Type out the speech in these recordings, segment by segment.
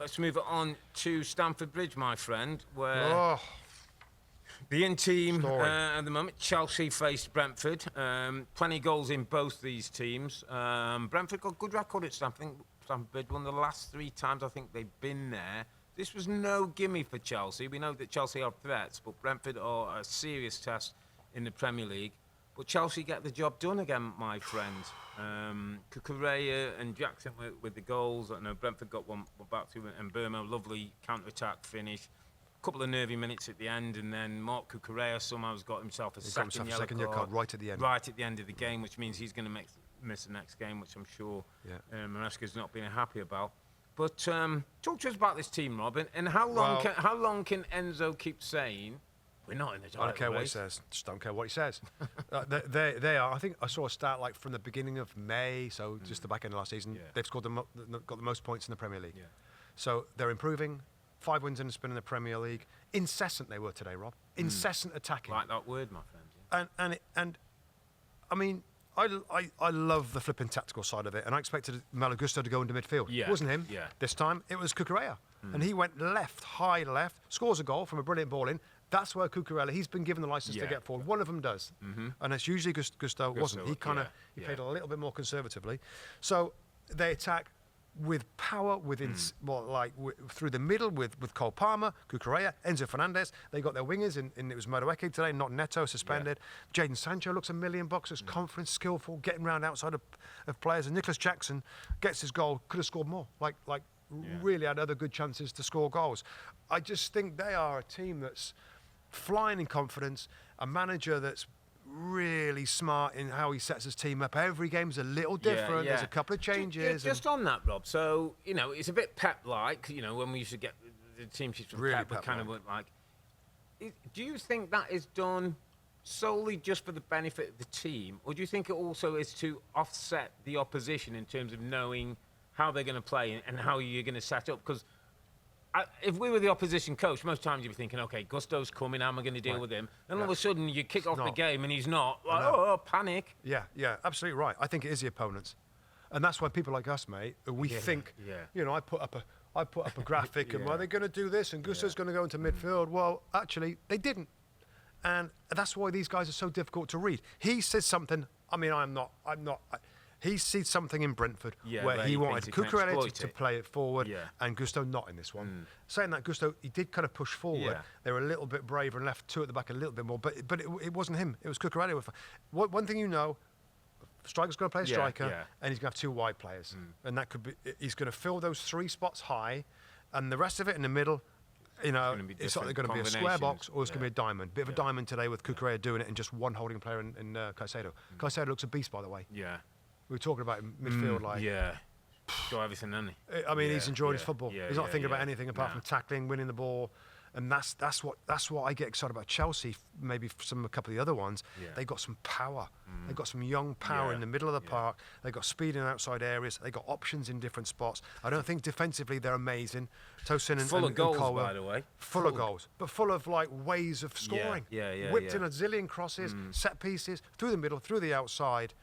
let's move it on to Stamford Bridge, my friend, where the in-team at the moment, Chelsea faced Brentford. Plenty of goals in both these teams. Brentford got a good record at Stamford Bridge. One of the last 3 times I think they've been there. This was no gimme for Chelsea. We know that Chelsea are threats, but Brentford are a serious test in the Premier League. But Chelsea get the job done again, my friend. Cucurella and Jackson with the goals. I know Brentford got one back to, and Burma, lovely counter-attack finish. A couple of nervy minutes at the end, and then Mark Cucurella somehow's got himself a second yellow card right at the end. Right at the end of the game, which means he's going to miss the next game, which I'm sure Maresca's not been happy about. But talk to us about this team, Rob, and how long can Enzo keep saying we're not in the title race? I don't care what he says. Just don't care what he says. They are. I think I saw a stat like from the beginning of May, so just the back end of last season, they've got the most points in the Premier League. Yeah. So they're improving. 5 wins in a spin in the Premier League. Incessant they were today, Rob. Incessant attacking. Like that word, my friend. Yeah. And I mean, I love the flipping tactical side of it, and I expected Malo Gusto to go into midfield. Yeah. It wasn't him. Yeah. This time it was Cucurella, and he went left, high left, scores a goal from a brilliant ball in. That's where Cucurella, he's been given the license to get forward. One of them does, and it's usually Gusto wasn't. He kind of played a little bit more conservatively. So they attack with power, through the middle with Cole Palmer, Cucurella, Enzo Fernandez. They got their wingers, and it was Mustoe today, not Neto, suspended. Jadon Sancho looks $1 million, is confident, skillful, getting round outside of players. And Nicholas Jackson gets his goal, could have scored more, really had other good chances to score goals. I just think they are a team that's flying in confidence, a manager that's really smart in how he sets his team up. Every game's a little different. There's a couple of changes. Just on that, Rob. So, it's a bit Pep-like, when we used to get the team sheets from really Pep kind of like. Do you think that is done solely just for the benefit of the team, or do you think it also is to offset the opposition in terms of knowing how they're going to play and how you're going to set up? Because if we were the opposition coach, most times you'd be thinking, okay, Gusto's coming, how am I going to deal with him? And all of a sudden, you kick off the game and he's not. Panic. Yeah, absolutely right. I think it is the opponents. And that's why people like us, mate, we think, I put up a graphic and, they're going to do this and Gusto's going to go into midfield. Well, actually, they didn't. And that's why these guys are so difficult to read. He says something, he sees something in Brentford where he wanted Cucurella to play it forward and Gusto not in this one. Saying that, Gusto, he did kind of push forward. They were a little bit braver and left 2 at the back a little bit more, but it wasn't him. It was Cucurella. One thing striker's going to play a striker and he's going to have 2 wide players. And that could be, he's going to fill those 3 spots high and the rest of it in the middle, it's either going to be a square box or it's going to be a diamond. Bit of a diamond today with Cucurella doing it and just one holding player in Caicedo. Caicedo looks a beast, by the way. Yeah. We were talking about midfield, got everything, hasn't he? I mean, he's enjoying his football. He's not thinking about anything apart from tackling, winning the ball, and that's what I get excited about Chelsea. Maybe a couple of the other ones, they got some power. They got some young power in the middle of the park. They got speed in outside areas. They got options in different spots. I don't think defensively they're amazing. Tosin and full of goals, Colwell, by the way. Full of goals, but full of ways of scoring. Whipped in a zillion crosses, set pieces through the middle, through the outside.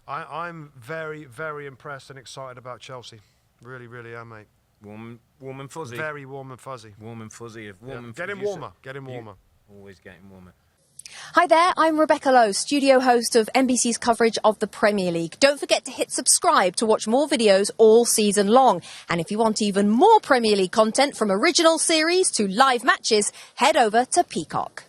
I'm very, very impressed and excited about Chelsea. Really, really am, mate. Warm and fuzzy. Very warm and fuzzy. Warm and fuzzy. Getting warmer. Always getting warmer. Hi there, I'm Rebecca Lowe, studio host of NBC's coverage of the Premier League. Don't forget to hit subscribe to watch more videos all season long. And if you want even more Premier League content, from original series to live matches, head over to Peacock.